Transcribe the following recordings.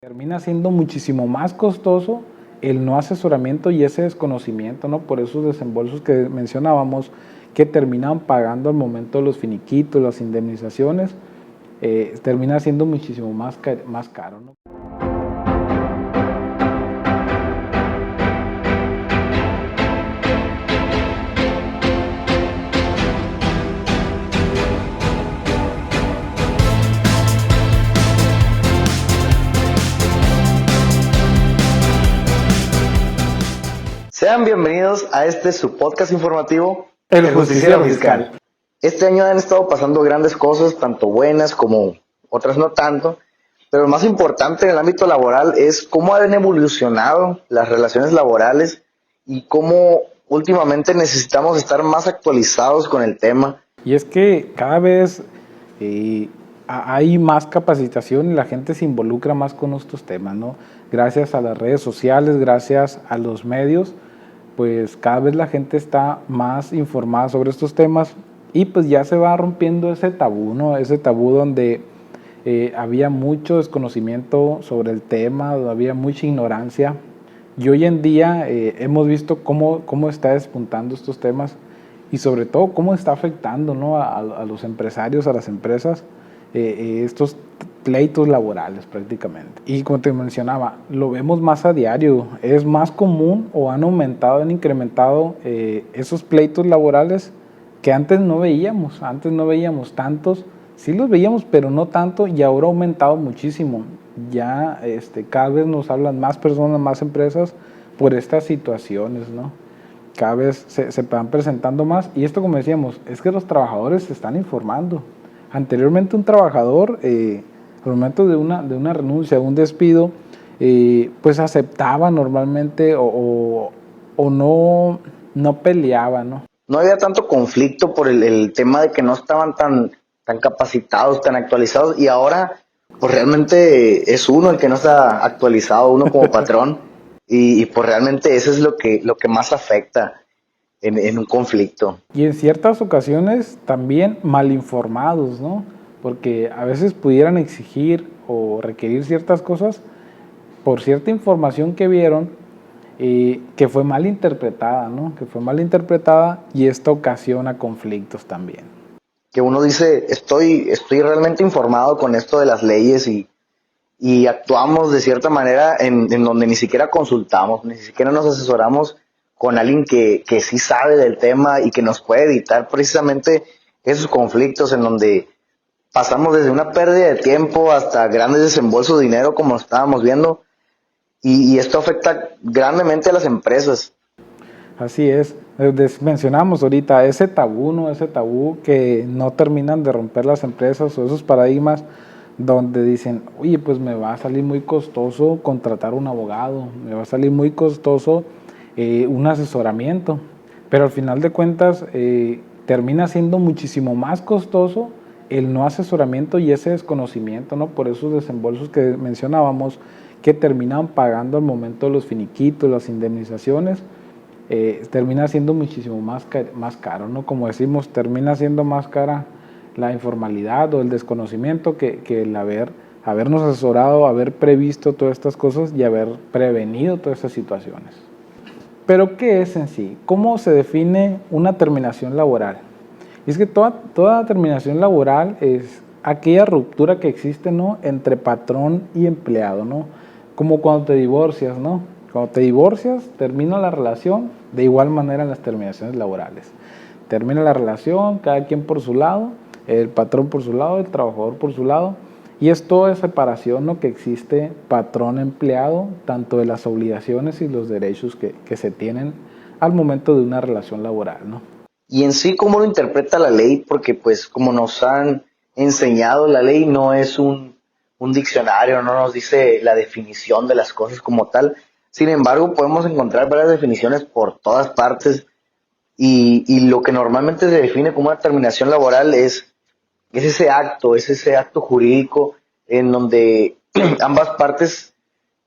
Termina siendo muchísimo más costoso el no asesoramiento y ese desconocimiento, ¿no? Por esos desembolsos que mencionábamos, que terminan pagando al momento de los finiquitos, las indemnizaciones, termina siendo muchísimo más caro, ¿no? Sean bienvenidos a su podcast informativo, El Justiciero Fiscal. Este año han estado pasando grandes cosas, tanto buenas como otras no tanto, pero lo más importante en el ámbito laboral es cómo han evolucionado las relaciones laborales y cómo últimamente necesitamos estar más actualizados con el tema. Y es que cada vez hay más capacitación y la gente se involucra más con estos temas, ¿no? Gracias a las redes sociales, gracias a los medios, pues cada vez la gente está más informada sobre estos temas y pues ya se va rompiendo ese tabú, ¿no? Ese tabú donde había mucho desconocimiento sobre el tema, había mucha ignorancia. Y hoy en día hemos visto cómo está despuntando estos temas y sobre todo cómo está afectando, ¿no? a los empresarios, a las empresas, estos pleitos laborales prácticamente. Y como te mencionaba, lo vemos más a diario, es más común o han incrementado esos pleitos laborales que antes no veíamos tantos, sí los veíamos pero no tanto, y ahora ha aumentado muchísimo. Ya cada vez nos hablan más personas, más empresas por estas situaciones, ¿no? Cada vez se van presentando más, y esto, como decíamos, es que los trabajadores se están informando. Anteriormente un trabajador, al momento de una renuncia, un despido, pues aceptaba normalmente o no peleaba, ¿no? No había tanto conflicto por el tema de que no estaban tan capacitados, tan actualizados, y ahora pues realmente es uno el que no está actualizado, uno como patrón, y pues realmente eso es lo que más afecta en un conflicto. Y en ciertas ocasiones también mal informados, ¿no? Porque a veces pudieran exigir o requerir ciertas cosas por cierta información que vieron, que fue mal interpretada, ¿no? Que fue mal interpretada, y esto ocasiona conflictos también. Que uno dice, estoy realmente informado con esto de las leyes y actuamos de cierta manera en donde ni siquiera consultamos, ni siquiera nos asesoramos con alguien que sí sabe del tema y que nos puede evitar precisamente esos conflictos en donde pasamos desde una pérdida de tiempo hasta grandes desembolsos de dinero, como estábamos viendo, y esto afecta grandemente a las empresas. Así es, mencionamos ahorita ese tabú, ¿no? Ese tabú que no terminan de romper las empresas, o esos paradigmas donde dicen, oye, pues me va a salir muy costoso contratar un abogado, me va a salir muy costoso un asesoramiento, pero al final de cuentas termina siendo muchísimo más costoso el no asesoramiento y ese desconocimiento, ¿no? Por esos desembolsos que mencionábamos, que terminan pagando al momento de los finiquitos, las indemnizaciones, termina siendo muchísimo más caro, ¿no? Como decimos, termina siendo más cara la informalidad o el desconocimiento que el habernos asesorado, haber previsto todas estas cosas y haber prevenido todas estas situaciones. Pero ¿qué es en sí? ¿Cómo se define una terminación laboral? Y es que toda terminación laboral es aquella ruptura que existe, ¿no? Entre patrón y empleado, ¿no? Como cuando te divorcias, ¿no? Cuando te divorcias, termina la relación, de igual manera en las terminaciones laborales. Termina la relación, cada quien por su lado, el patrón por su lado, el trabajador por su lado, y es toda separación, ¿no? Que existe patrón-empleado, tanto de las obligaciones y los derechos que se tienen al momento de una relación laboral, ¿no? Y en sí, ¿cómo lo interpreta la ley? Porque pues como nos han enseñado, la ley no es un diccionario, no nos dice la definición de las cosas como tal. Sin embargo, podemos encontrar varias definiciones por todas partes, y lo que normalmente se define como una terminación laboral es ese acto jurídico en donde ambas partes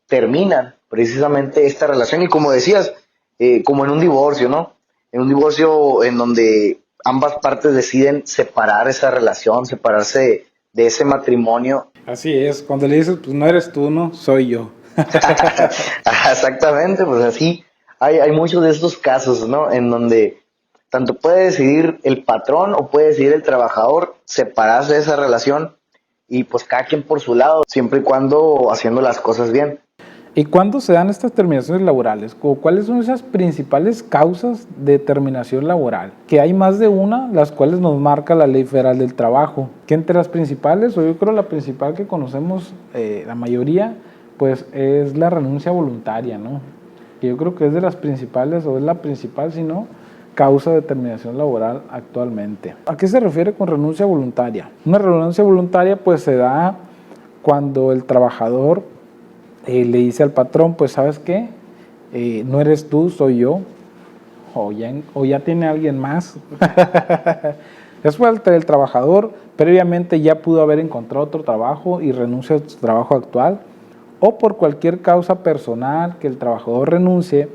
terminan precisamente esta relación. Y como decías, como en un divorcio, ¿no? En un divorcio en donde ambas partes deciden separar esa relación, separarse de ese matrimonio. Así es, cuando le dices, pues no eres tú, no, soy yo. Exactamente, pues así hay muchos de estos casos, ¿no? En donde tanto puede decidir el patrón o puede decidir el trabajador separarse de esa relación y pues cada quien por su lado, siempre y cuando haciendo las cosas bien. ¿Y cuándo se dan estas terminaciones laborales? ¿Cuáles son esas principales causas de terminación laboral? Que hay más de una, las cuales nos marca la Ley Federal del Trabajo. Que entre las principales, o yo creo la principal que conocemos la mayoría, pues es la renuncia voluntaria, ¿no? Que yo creo que es de las principales, o es la principal, si no, causa de terminación laboral actualmente. ¿A qué se refiere con renuncia voluntaria? Una renuncia voluntaria pues se da cuando el trabajador le dice al patrón, pues sabes qué, no eres tú, soy yo, o ya tiene alguien más. Es falta del trabajador, previamente ya pudo haber encontrado otro trabajo y renuncia a su trabajo actual, o por cualquier causa personal que el trabajador renuncie,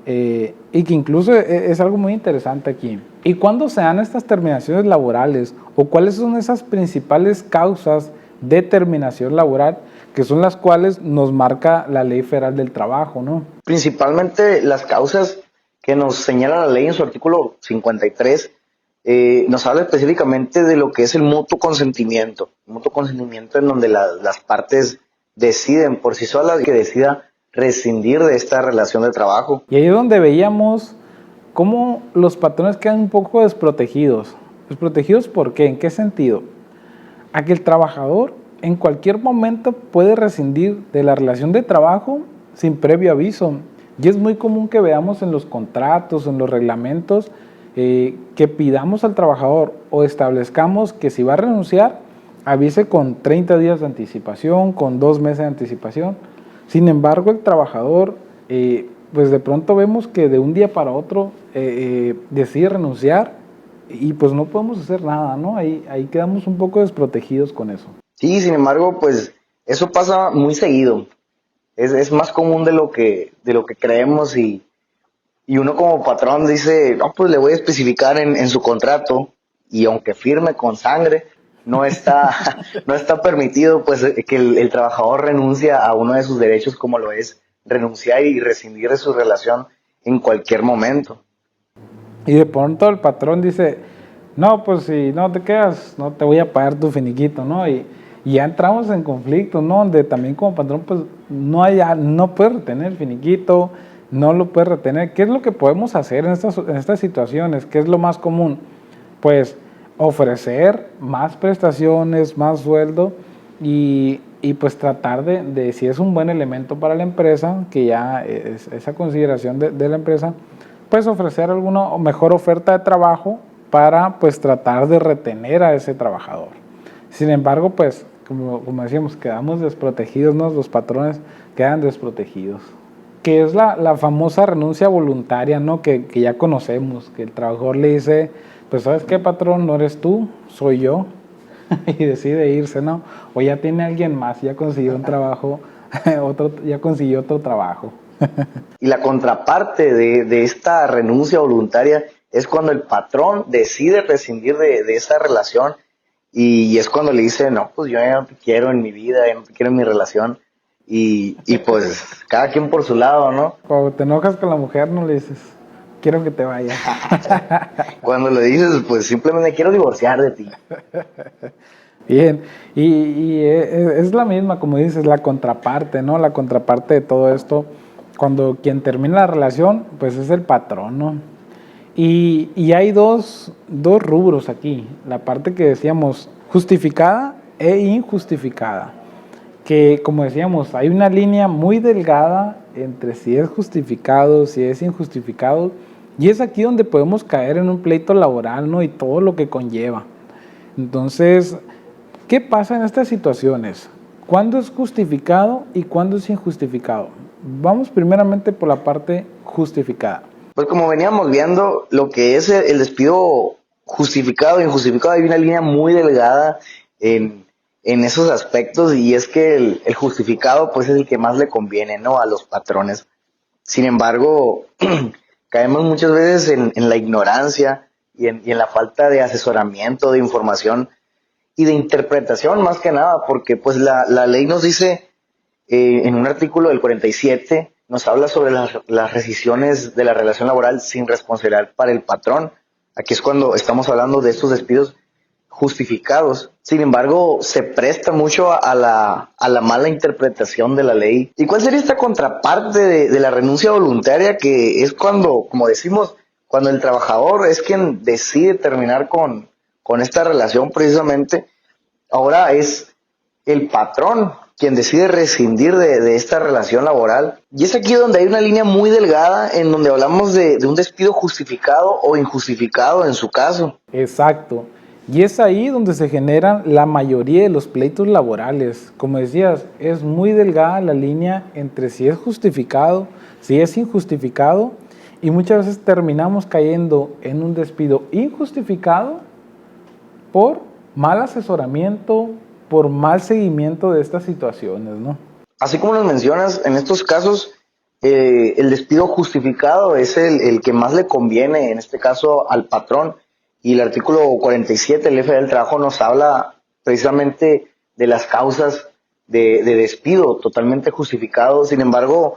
y que incluso es algo muy interesante aquí. ¿Y cuándo se dan estas terminaciones laborales? ¿O cuáles son esas principales causas de terminación laboral que son las cuales nos marca la Ley Federal del Trabajo, ¿no? Principalmente las causas que nos señala la ley en su artículo 53 nos habla específicamente de lo que es el mutuo consentimiento. Mutuo consentimiento en donde las partes deciden por sí solas que decida rescindir de esta relación de trabajo. Y ahí es donde veíamos cómo los patrones quedan un poco desprotegidos. ¿Desprotegidos por qué? ¿En qué sentido? A que el trabajador en cualquier momento puede rescindir de la relación de trabajo sin previo aviso. Y es muy común que veamos en los contratos, en los reglamentos, que pidamos al trabajador o establezcamos que si va a renunciar, avise con 30 días de anticipación, con 2 meses de anticipación. Sin embargo, el trabajador, pues de pronto vemos que de un día para otro decide renunciar y pues no podemos hacer nada, ¿no? Ahí quedamos un poco desprotegidos con eso. Sí, sin embargo, pues eso pasa muy seguido. Es más común de lo que creemos y uno como patrón dice, no, pues le voy a especificar en su contrato y aunque firme con sangre, no está, no está permitido pues que el trabajador renuncia a uno de sus derechos como lo es renunciar y rescindir de su relación en cualquier momento. Y de pronto el patrón dice, no, pues si no te quedas, no te voy a pagar tu finiquito, ¿no? Y ya entramos en conflicto, ¿no? Donde también como patrón, pues no puedes retener el finiquito, no lo puedes retener. ¿Qué es lo que podemos hacer en estas situaciones? ¿Qué es lo más común? Pues ofrecer más prestaciones, más sueldo y pues tratar de, si es un buen elemento para la empresa, que ya es esa consideración de la empresa, pues ofrecer alguna mejor oferta de trabajo para pues tratar de retener a ese trabajador. Sin embargo, pues como decíamos, quedamos desprotegidos, ¿no? Los patrones quedan desprotegidos. Que es la famosa renuncia voluntaria, ¿no? Que ya conocemos, que el trabajador le dice, pues ¿sabes qué, patrón? No eres tú, soy yo. Y decide irse, ¿no? O ya tiene alguien más, ya consiguió un trabajo, ya consiguió otro trabajo. Y la contraparte de esta renuncia voluntaria es cuando el patrón decide prescindir de esa relación y es cuando le dice, no, pues yo ya no te quiero en mi vida, ya no te quiero en mi relación y pues cada quien por su lado, ¿no? Cuando te enojas con la mujer no le dices, quiero que te vayas. Cuando le dices, pues simplemente quiero divorciar de ti. Bien, y es la misma, como dices, la contraparte, ¿no? La contraparte de todo esto, cuando quien termina la relación, pues es el patrón, ¿no? Y hay dos rubros aquí, la parte que decíamos justificada e injustificada, que como decíamos, hay una línea muy delgada entre si es justificado, si es injustificado, y es aquí donde podemos caer en un pleito laboral, ¿no? Y todo lo que conlleva. Entonces, ¿qué pasa en estas situaciones? ¿Cuándo es justificado y cuándo es injustificado? Vamos primeramente por la parte justificada. Pues como veníamos viendo, lo que es el despido justificado e injustificado, hay una línea muy delgada en esos aspectos y es que el justificado pues es el que más le conviene, ¿no? A los patrones. Sin embargo, caemos muchas veces en la ignorancia y en la falta de asesoramiento, de información y de interpretación más que nada, porque pues la ley nos dice en un artículo del 47, nos habla sobre las rescisiones de la relación laboral sin responsabilidad para el patrón. Aquí es cuando estamos hablando de estos despidos justificados. Sin embargo, se presta mucho a la mala interpretación de la ley. ¿Y cuál sería esta contraparte de la renuncia voluntaria? Que es cuando, como decimos, cuando el trabajador es quien decide terminar con esta relación precisamente. Ahora es el patrón quien decide rescindir de esta relación laboral. Y es aquí donde hay una línea muy delgada en donde hablamos de un despido justificado o injustificado en su caso. Exacto. Y es ahí donde se generan la mayoría de los pleitos laborales. Como decías, es muy delgada la línea entre si es justificado, si es injustificado, y muchas veces terminamos cayendo en un despido injustificado por mal asesoramiento, por mal seguimiento de estas situaciones, ¿no? Así como nos mencionas, en estos casos, el despido justificado es el que más le conviene, en este caso, al patrón. Y el artículo 47 del F del Trabajo nos habla precisamente de las causas de despido totalmente justificado. Sin embargo,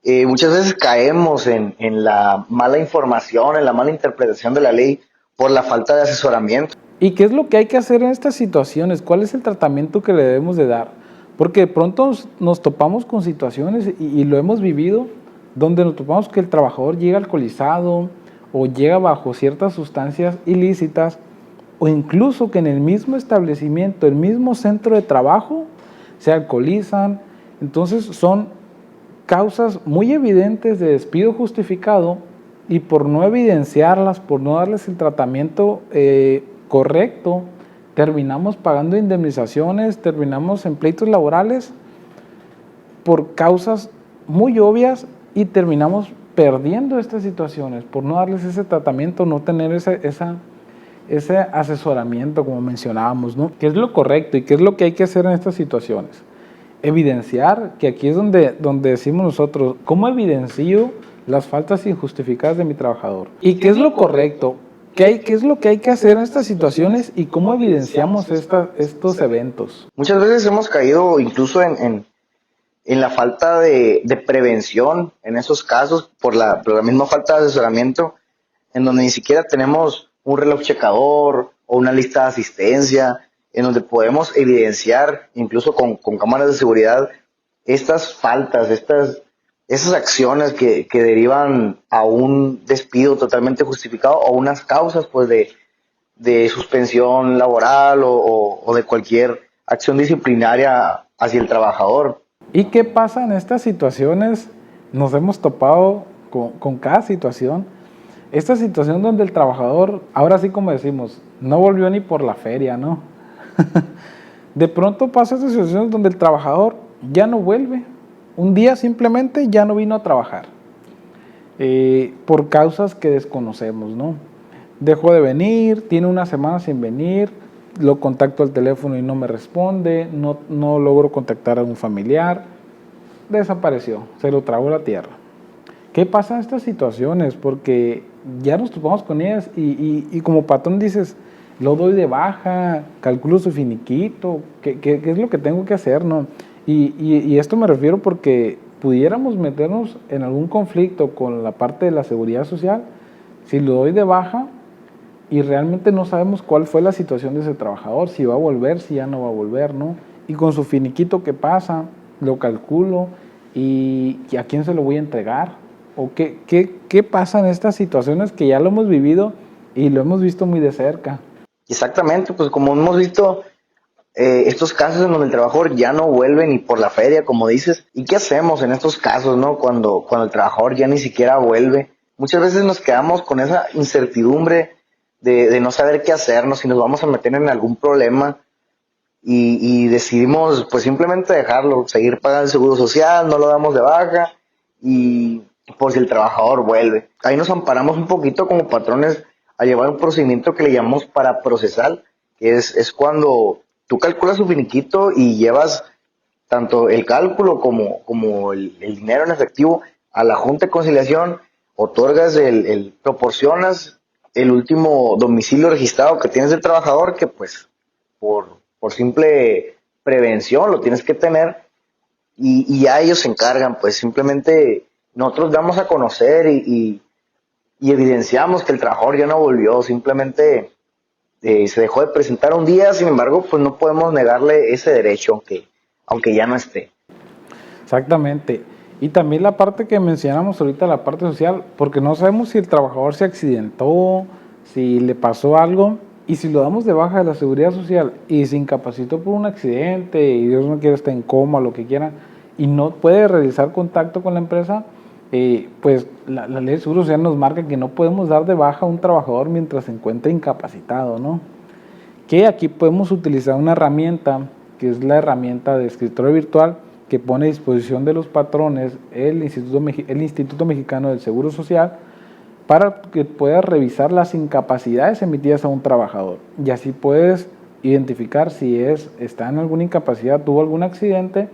muchas veces caemos en la mala información, en la mala interpretación de la ley por la falta de asesoramiento. ¿Y qué es lo que hay que hacer en estas situaciones? ¿Cuál es el tratamiento que le debemos de dar? Porque de pronto nos topamos con situaciones, y lo hemos vivido, donde nos topamos que el trabajador llega alcoholizado o llega bajo ciertas sustancias ilícitas, o incluso que en el mismo establecimiento, el mismo centro de trabajo, se alcoholizan. Entonces son causas muy evidentes de despido justificado, y por no evidenciarlas, por no darles el tratamiento correcto, terminamos pagando indemnizaciones, terminamos en pleitos laborales por causas muy obvias, y terminamos perdiendo estas situaciones por no darles ese tratamiento, no tener ese asesoramiento, como mencionábamos, ¿no? ¿Qué es lo correcto y qué es lo que hay que hacer en estas situaciones? Evidenciar, que aquí es donde decimos nosotros, ¿cómo evidencio las faltas injustificadas de mi trabajador? ¿Y qué es lo correcto? ¿Qué es lo que hay que hacer en estas situaciones y cómo evidenciamos estos eventos? Muchas veces hemos caído incluso en la falta de prevención en esos casos por la misma falta de asesoramiento, en donde ni siquiera tenemos un reloj checador o una lista de asistencia, en donde podemos evidenciar, incluso con cámaras de seguridad, estas faltas, esas acciones que derivan a un despido totalmente justificado o unas causas pues de suspensión laboral o de cualquier acción disciplinaria hacia el trabajador. ¿Y qué pasa en estas situaciones? Nos hemos topado con cada situación. Esta situación donde el trabajador, ahora sí como decimos, no volvió ni por la feria, ¿no? De pronto pasa esta situación donde el trabajador ya no vuelve. Un día simplemente ya no vino a trabajar. Por causas que desconocemos, ¿no? Dejó de venir, tiene una semana sin venir, lo contacto al teléfono y no me responde, no logro contactar a un familiar, desapareció, se lo tragó la tierra. ¿Qué pasa en estas situaciones? Porque ya nos topamos con ellas y como patrón dices, lo doy de baja, calculo su finiquito, ¿qué es lo que tengo que hacer, no? Y esto me refiero porque pudiéramos meternos en algún conflicto con la parte de la seguridad social si lo doy de baja y realmente no sabemos cuál fue la situación de ese trabajador, si va a volver, si ya no va a volver, ¿no? Y con su finiquito, ¿qué pasa? Lo calculo y ¿a quién se lo voy a entregar? ¿O qué pasa en estas situaciones que ya lo hemos vivido y lo hemos visto muy de cerca? Exactamente, pues como hemos visto estos casos en donde el trabajador ya no vuelve ni por la feria, como dices. ¿Y qué hacemos en estos casos, no? Cuando el trabajador ya ni siquiera vuelve. Muchas veces nos quedamos con esa incertidumbre de no saber qué hacernos, si nos vamos a meter en algún problema y decidimos pues simplemente dejarlo, seguir pagando el seguro social, no lo damos de baja y por si el trabajador vuelve. Ahí nos amparamos un poquito como patrones a llevar un procedimiento que le llamamos paraprocesal, que es cuando tú calculas su finiquito y llevas tanto el cálculo como el dinero en efectivo a la Junta de Conciliación, otorgas proporcionas el último domicilio registrado que tienes del trabajador, que pues por simple prevención, lo tienes que tener y ya ellos se encargan, pues simplemente nosotros damos a conocer y evidenciamos que el trabajador ya no volvió, simplemente se dejó de presentar un día, sin embargo, pues no podemos negarle ese derecho, aunque ya no esté. Exactamente. Y también la parte que mencionamos ahorita, la parte social, porque no sabemos si el trabajador se accidentó, si le pasó algo, y si lo damos de baja de la seguridad social y se incapacitó por un accidente y Dios no quiere, está en coma, lo que quiera, y no puede realizar contacto con la empresa, pues la ley de seguro social nos marca que no podemos dar de baja a un trabajador mientras se encuentre incapacitado, ¿no? Que aquí podemos utilizar una herramienta, que es la herramienta de escritorio virtual, que pone a disposición de los patrones el Instituto Mexicano del Seguro Social, para que puedas revisar las incapacidades emitidas a un trabajador. Y así puedes identificar si está en alguna incapacidad, tuvo algún accidente,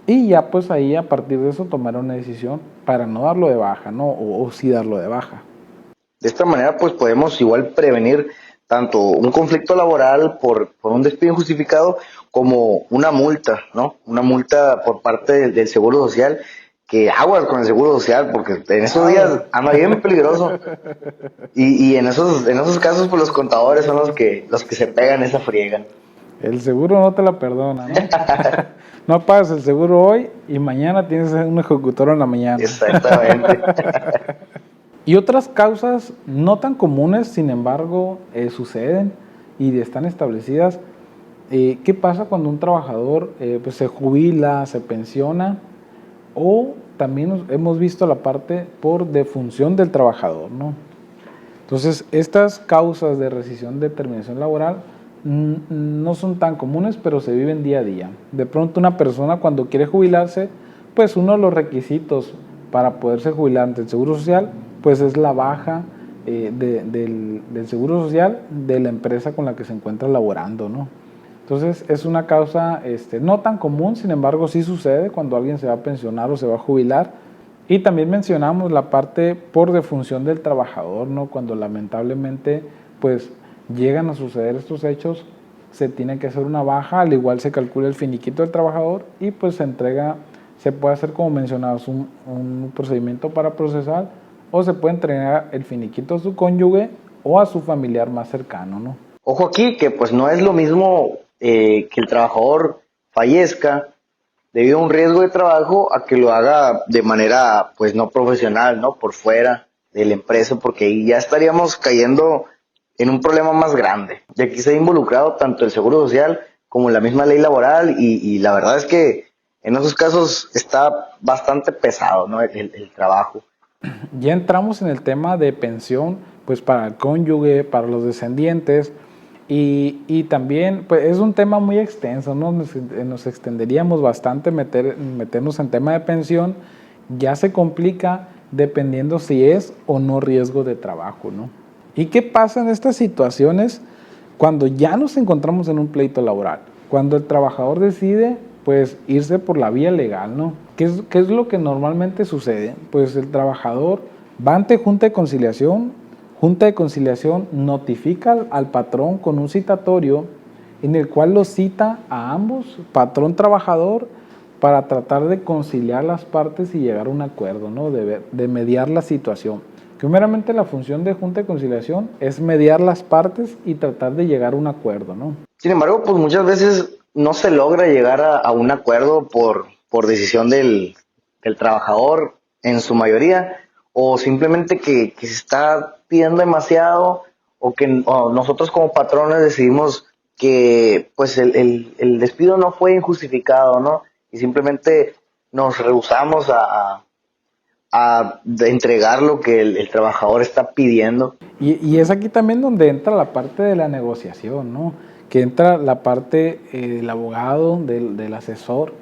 y ya pues ahí a partir de eso tomar una decisión para no darlo de baja, ¿no? O sí darlo de baja. De esta manera, pues podemos igual prevenir tanto un conflicto laboral por un despido injustificado como una multa, ¿no? Una multa por parte del Seguro Social, que aguas con el Seguro Social, porque en esos días anda bien peligroso. Y en esos casos, pues los contadores son los que se pegan esa friega. El seguro no te la perdona, ¿no? No pagas el seguro hoy y mañana tienes un ejecutor en la mañana. Exactamente. Y otras causas no tan comunes, sin embargo, suceden y están establecidas. ¿Qué pasa cuando un trabajador pues se jubila, se pensiona? O también hemos visto la parte por defunción del trabajador, ¿no? Entonces, estas causas de rescisión de terminación laboral no son tan comunes, pero se viven día a día. De pronto una persona cuando quiere jubilarse, pues uno de los requisitos para poderse jubilar ante el Seguro Social, pues es la baja del Seguro Social de la empresa con la que se encuentra laborando, ¿no? Entonces es una causa no tan común, sin embargo sí sucede cuando alguien se va a pensionar o se va a jubilar. Y también mencionamos la parte por defunción del trabajador, ¿no? Cuando lamentablemente pues llegan a suceder estos hechos, se tiene que hacer una baja, al igual se calcula el finiquito del trabajador y pues se puede hacer como mencionamos un procedimiento para procesar o se puede entregar el finiquito a su cónyuge o a su familiar más cercano, ¿no? Ojo aquí que pues no es lo mismo que el trabajador fallezca debido a un riesgo de trabajo a que lo haga de manera pues no profesional, ¿no? Por fuera de la empresa, porque ahí ya estaríamos cayendo en un problema más grande. Y aquí se ha involucrado tanto el Seguro Social como la misma ley laboral y la verdad es que en esos casos está bastante pesado, ¿no? El trabajo. Ya entramos en el tema de pensión, pues para el cónyuge, para los descendientes, y también pues es un tema muy extenso, ¿no? Nos extenderíamos bastante meternos en tema de pensión, ya se complica dependiendo si es o no riesgo de trabajo, ¿no? ¿Y qué pasa en estas situaciones cuando ya nos encontramos en un pleito laboral? Cuando el trabajador decide pues irse por la vía legal, ¿no? ¿Qué es lo que normalmente sucede? Pues el trabajador va ante Junta de Conciliación notifica al patrón con un citatorio en el cual lo cita a ambos, patrón-trabajador, para tratar de conciliar las partes y llegar a un acuerdo, ¿no? De mediar la situación. Que meramente la función de Junta de Conciliación es mediar las partes y tratar de llegar a un acuerdo, ¿no? Sin embargo, pues muchas veces no se logra llegar a un acuerdo por decisión del trabajador en su mayoría, o simplemente que se está pidiendo demasiado, o nosotros como patrones decidimos que pues el despido no fue injustificado, ¿no? Y simplemente nos rehusamos a entregar lo que el trabajador está pidiendo. Y es aquí también donde entra la parte de la negociación, ¿no? Que entra la parte del abogado, del asesor,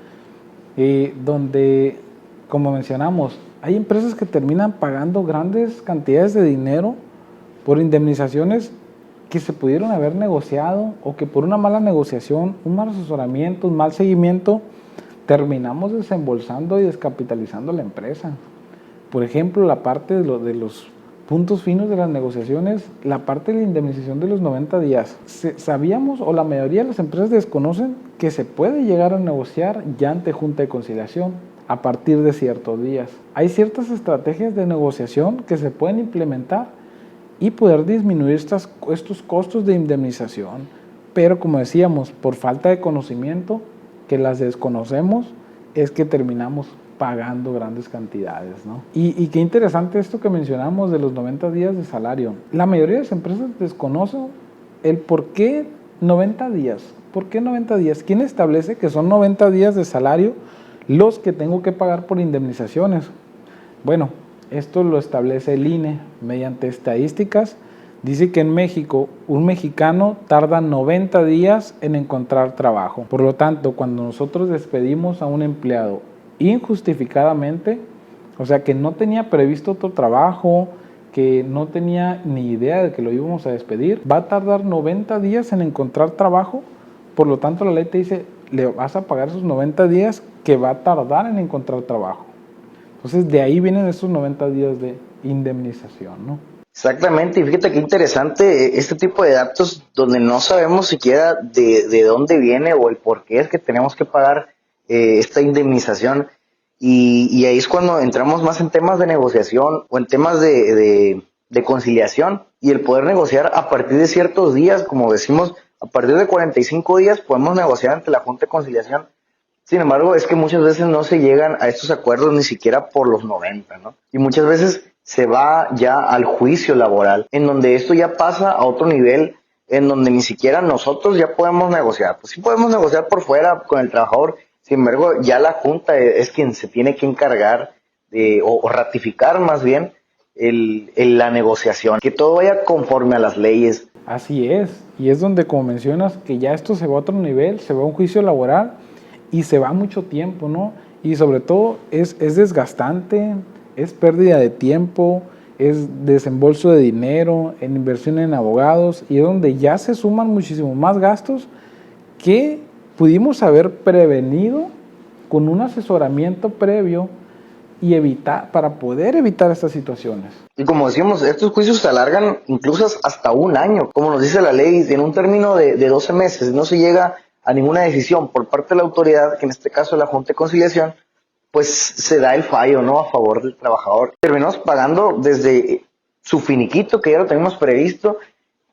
donde, como mencionamos, hay empresas que terminan pagando grandes cantidades de dinero por indemnizaciones que se pudieron haber negociado o que por una mala negociación, un mal asesoramiento, un mal seguimiento, terminamos desembolsando y descapitalizando la empresa. Por ejemplo, la parte de los puntos finos de las negociaciones, la parte de la indemnización de los 90 días. Sabíamos, o la mayoría de las empresas desconocen, que se puede llegar a negociar ya ante Junta de Conciliación a partir de ciertos días. Hay ciertas estrategias de negociación que se pueden implementar y poder disminuir estos costos de indemnización. Pero como decíamos, por falta de conocimiento, que las desconocemos, es que terminamos pagando grandes cantidades, ¿no? Y qué interesante esto que mencionamos de los 90 días de salario. La mayoría de las empresas desconocen el por qué 90 días. ¿Por qué 90 días? ¿Quién establece que son 90 días de salario los que tengo que pagar por indemnizaciones? Bueno, esto lo establece el INE mediante estadísticas. Dice que en México un mexicano tarda 90 días en encontrar trabajo. Por lo tanto, cuando nosotros despedimos a un empleado injustificadamente, o sea que no tenía previsto otro trabajo, que no tenía ni idea de que lo íbamos a despedir, va a tardar 90 días en encontrar trabajo. Por lo tanto, la ley te dice, le vas a pagar esos 90 días que va a tardar en encontrar trabajo. Entonces, de ahí vienen esos 90 días de indemnización, ¿no? Exactamente, y fíjate qué interesante este tipo de datos donde no sabemos siquiera de dónde viene o el por qué es que tenemos que pagar esta indemnización, y ahí es cuando entramos más en temas de negociación o en temas de conciliación, y el poder negociar a partir de ciertos días, como decimos, a partir de 45 días podemos negociar ante la Junta de Conciliación. Sin embargo, es que muchas veces no se llegan a estos acuerdos ni siquiera por los 90, ¿no? Y muchas veces se va ya al juicio laboral, en donde esto ya pasa a otro nivel, en donde ni siquiera nosotros ya podemos negociar. Pues sí podemos negociar por fuera con el trabajador, sin embargo, ya la Junta es quien se tiene que encargar de, o ratificar más bien, la negociación, que todo vaya conforme a las leyes. Así es, y es donde, como mencionas, que ya esto se va a otro nivel, se va a un juicio laboral y se va mucho tiempo, ¿no? Y sobre todo es desgastante, es pérdida de tiempo, es desembolso de dinero, en inversión en abogados, y es donde ya se suman muchísimo más gastos que pudimos haber prevenido con un asesoramiento previo y para poder evitar estas situaciones. Y como decimos, estos juicios se alargan incluso hasta un año, como nos dice la ley, en un término de 12 meses no se llega a ninguna decisión por parte de la autoridad, que en este caso es la Junta de Conciliación, pues se da el fallo, ¿no?, a favor del trabajador. Terminamos pagando desde su finiquito, que ya lo tenemos previsto,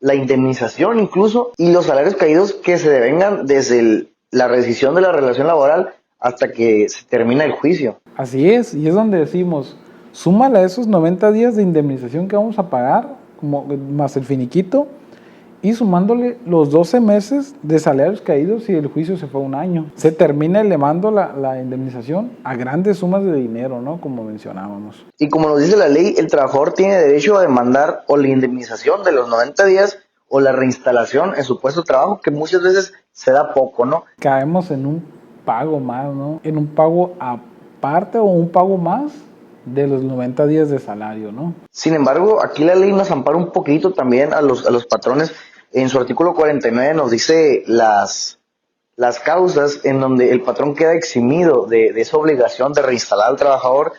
la indemnización incluso, y los salarios caídos que se devengan desde la rescisión de la relación laboral hasta que se termina el juicio. Así es, y es donde decimos, súmale a esos 90 días de indemnización que vamos a pagar, más el finiquito, y sumándole los 12 meses de salarios caídos y el juicio se fue un año. Se termina elevando la indemnización a grandes sumas de dinero, ¿no? Como mencionábamos. Y como nos dice la ley, el trabajador tiene derecho a demandar o la indemnización de los 90 días o la reinstalación en su puesto de trabajo, que muchas veces se da poco, ¿no? Caemos en un pago más, ¿no? En un pago aparte o un pago más de los 90 días de salario, ¿no? Sin embargo, aquí la ley nos ampara un poquito también a los patrones. En su artículo 49 nos dice las causas en donde el patrón queda eximido de esa obligación de reinstalar al trabajador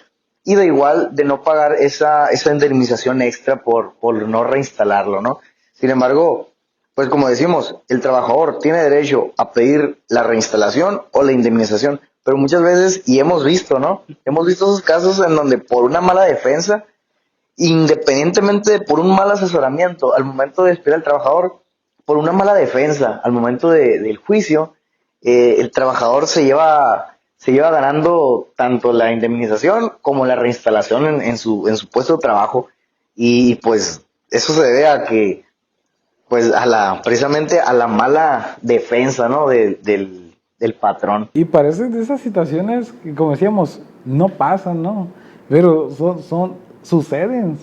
y de igual de no pagar esa indemnización extra por no reinstalarlo, ¿no? Sin embargo, pues como decimos, el trabajador tiene derecho a pedir la reinstalación o la indemnización, pero muchas veces, y hemos visto, ¿no? Hemos visto esos casos en donde por una mala defensa, independientemente de por un mal asesoramiento al momento de despedir al trabajador, por una mala defensa al momento del juicio, el trabajador se lleva ganando tanto la indemnización como la reinstalación en su puesto de trabajo, y pues eso se debe a que, pues precisamente a la mala defensa, ¿no?, del patrón. Y parece de esas situaciones que, como decíamos, no pasan, ¿no? Pero suceden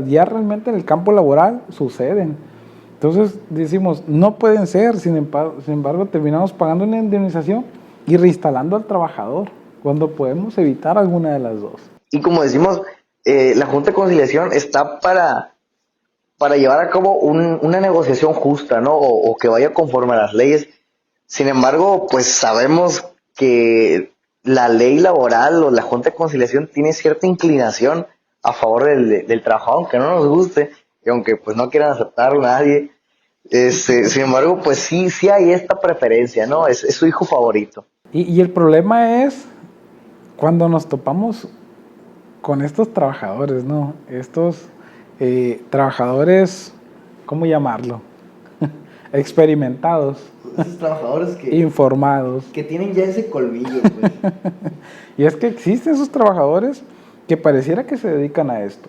ya realmente en el campo laboral suceden. Entonces decimos, no pueden ser, sin embargo terminamos pagando una indemnización y reinstalando al trabajador, cuando podemos evitar alguna de las dos. Y como decimos, la Junta de Conciliación está para llevar a cabo una negociación justa, ¿no? O que vaya conforme a las leyes. Sin embargo, pues sabemos que la ley laboral o la Junta de Conciliación tiene cierta inclinación a favor del trabajador, aunque no nos guste, y aunque pues no quieran aceptarlo nadie. Sin embargo, pues sí hay esta preferencia, ¿no? Es su hijo favorito. Y el problema es cuando nos topamos con estos trabajadores, ¿no? Estos trabajadores, ¿cómo llamarlo? Experimentados, Esos trabajadores informados. que tienen ya ese colmillo, pues. Y es que existen esos trabajadores que pareciera que se dedican a esto,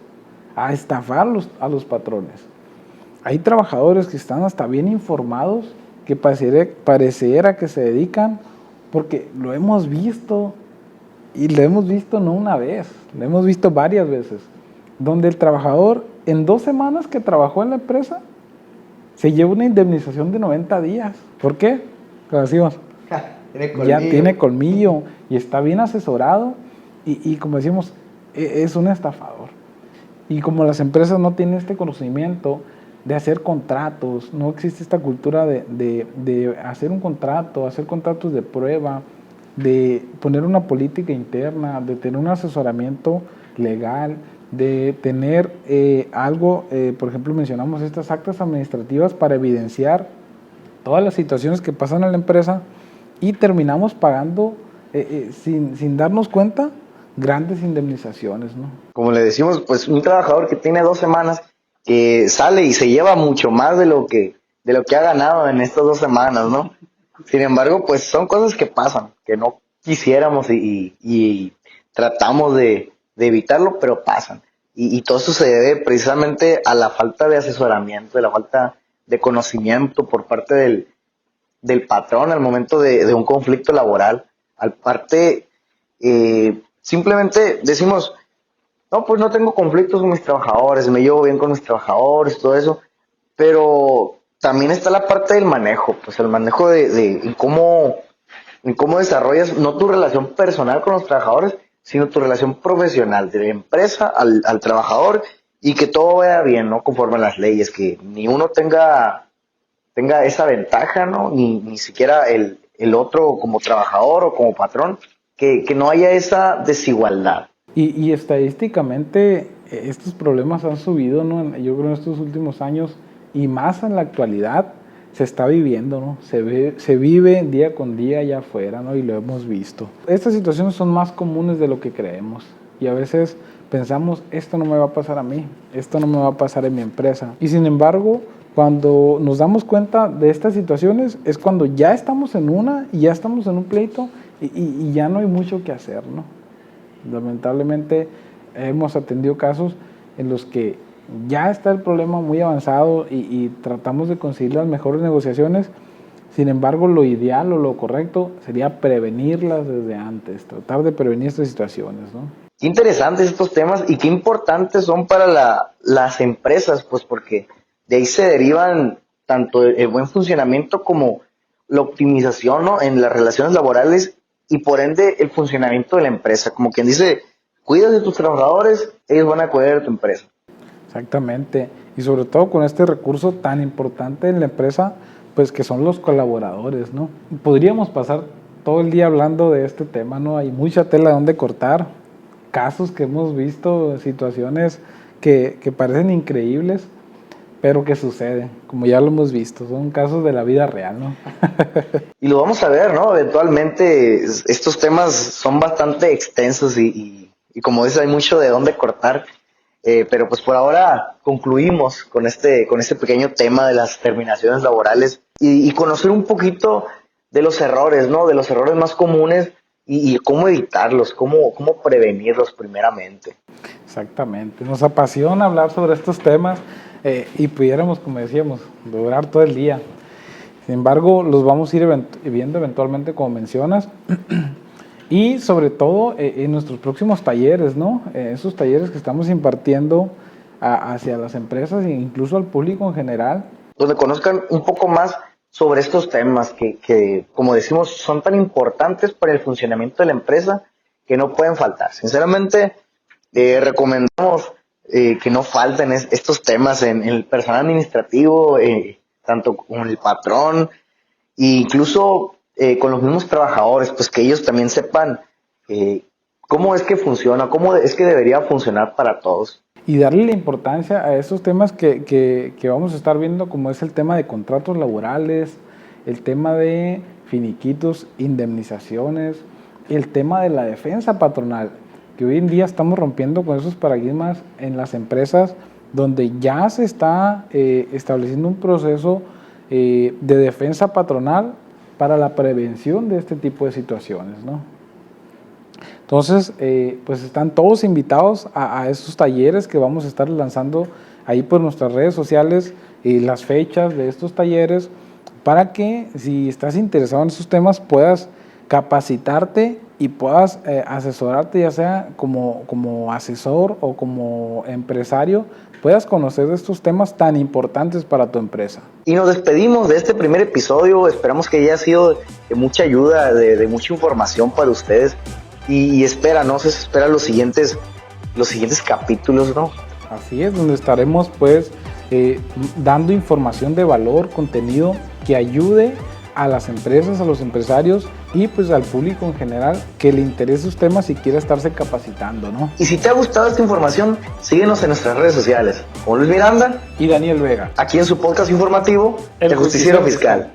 a estafar a los patrones. Hay trabajadores que están hasta bien informados, que pareciera que se dedican, porque lo hemos visto, y lo hemos visto no una vez, lo hemos visto varias veces, donde el trabajador en 2 semanas que trabajó en la empresa, se lleva una indemnización de 90 días. ¿Por qué? Como decimos, ya tiene colmillo y está bien asesorado y como decimos, es un estafador. Y como las empresas no tienen este conocimiento de hacer contratos, no existe esta cultura de hacer un contrato, hacer contratos de prueba, de poner una política interna, de tener un asesoramiento legal, de tener algo, por ejemplo mencionamos estas actas administrativas para evidenciar todas las situaciones que pasan en la empresa y terminamos pagando sin darnos cuenta grandes indemnizaciones, ¿no? Como le decimos, pues un trabajador que tiene 2 semanas, que sale y se lleva mucho más de lo que ha ganado en estas 2 semanas, ¿no? Sin embargo, pues son cosas que pasan, que no quisiéramos y tratamos de evitarlo, pero pasan. Y todo eso se debe precisamente a la falta de asesoramiento, de la falta de conocimiento por parte del patrón al momento de un conflicto laboral. Al parte, simplemente decimos, no, pues no tengo conflictos con mis trabajadores, me llevo bien con mis trabajadores, todo eso, pero también está la parte del manejo, pues el manejo de en cómo desarrollas no tu relación personal con los trabajadores, sino tu relación profesional, de la empresa al trabajador, y que todo vaya bien, ¿no? Conforme a las leyes, que ni uno tenga esa ventaja, ¿no? Ni siquiera el otro como trabajador o como patrón, que no haya esa desigualdad. Y estadísticamente estos problemas han subido, ¿no? Yo creo en estos últimos años y más en la actualidad se está viviendo, ¿no? Se vive día con día allá afuera, ¿no? Y lo hemos visto. Estas situaciones son más comunes de lo que creemos y a veces pensamos, esto no me va a pasar a mí, esto no me va a pasar en mi empresa. Y sin embargo, cuando nos damos cuenta de estas situaciones es cuando ya estamos en una y ya estamos en un pleito y ya no hay mucho que hacer, ¿no? Lamentablemente hemos atendido casos en los que ya está el problema muy avanzado y tratamos de conseguir las mejores negociaciones. Sin embargo, lo ideal o lo correcto sería prevenirlas desde antes, tratar de prevenir estas situaciones, ¿no? Qué interesantes estos temas y qué importantes son para las empresas, pues porque de ahí se derivan tanto el buen funcionamiento como la optimización, ¿no? En las relaciones laborales y por ende el funcionamiento de la empresa. Como quien dice, cuidas de tus trabajadores, ellos van a cuidar de tu empresa. Exactamente, y sobre todo con este recurso tan importante en la empresa, pues que son los colaboradores, ¿no? Podríamos pasar todo el día hablando de este tema, ¿no? Hay mucha tela donde cortar, casos que hemos visto, situaciones que parecen increíbles, pero que suceden, como ya lo hemos visto, son casos de la vida real, ¿no? Y lo vamos a ver, ¿no? Eventualmente estos temas son bastante extensos y como dices, hay mucho de dónde cortar. Pero pues por ahora concluimos con este pequeño tema de las terminaciones laborales y conocer un poquito de los errores, ¿no? De los errores más comunes y cómo evitarlos, cómo prevenirlos primeramente. Exactamente, nos apasiona hablar sobre estos temas y pudiéramos, como decíamos, durar todo el día. Sin embargo, los vamos a ir viendo eventualmente, como mencionas, y sobre todo en nuestros próximos talleres, ¿no? Esos talleres que estamos impartiendo hacia las empresas e incluso al público en general. Donde conozcan un poco más sobre estos temas que, como decimos, son tan importantes para el funcionamiento de la empresa que no pueden faltar. Sinceramente, recomendamos que no falten estos temas en el personal administrativo, tanto con el patrón e incluso con los mismos trabajadores, pues que ellos también sepan ¿Cómo es que funciona? ¿Cómo es que debería funcionar para todos? Y darle la importancia a esos temas que vamos a estar viendo, como es el tema de contratos laborales, el tema de finiquitos, indemnizaciones, el tema de la defensa patronal, que hoy en día estamos rompiendo con esos paradigmas en las empresas donde ya se está estableciendo un proceso de defensa patronal para la prevención de este tipo de situaciones, ¿no? Entonces, pues están todos invitados a estos talleres que vamos a estar lanzando ahí por nuestras redes sociales, las fechas de estos talleres, para que si estás interesado en esos temas puedas capacitarte y puedas asesorarte, ya sea como asesor o como empresario, puedas conocer de estos temas tan importantes para tu empresa. Y nos despedimos de este primer episodio. Esperamos que haya sido de mucha ayuda, de mucha información para ustedes. Y espera, ¿no? Se espera los siguientes capítulos, ¿no? Así es, donde estaremos pues dando información de valor, contenido que ayude a las empresas, a los empresarios y pues al público en general que le interese sus temas y quiera estarse capacitando, ¿no? Y si te ha gustado esta información, síguenos en nuestras redes sociales, como Luis Miranda y Daniel Vega, aquí en su podcast informativo, El Justiciero Fiscal.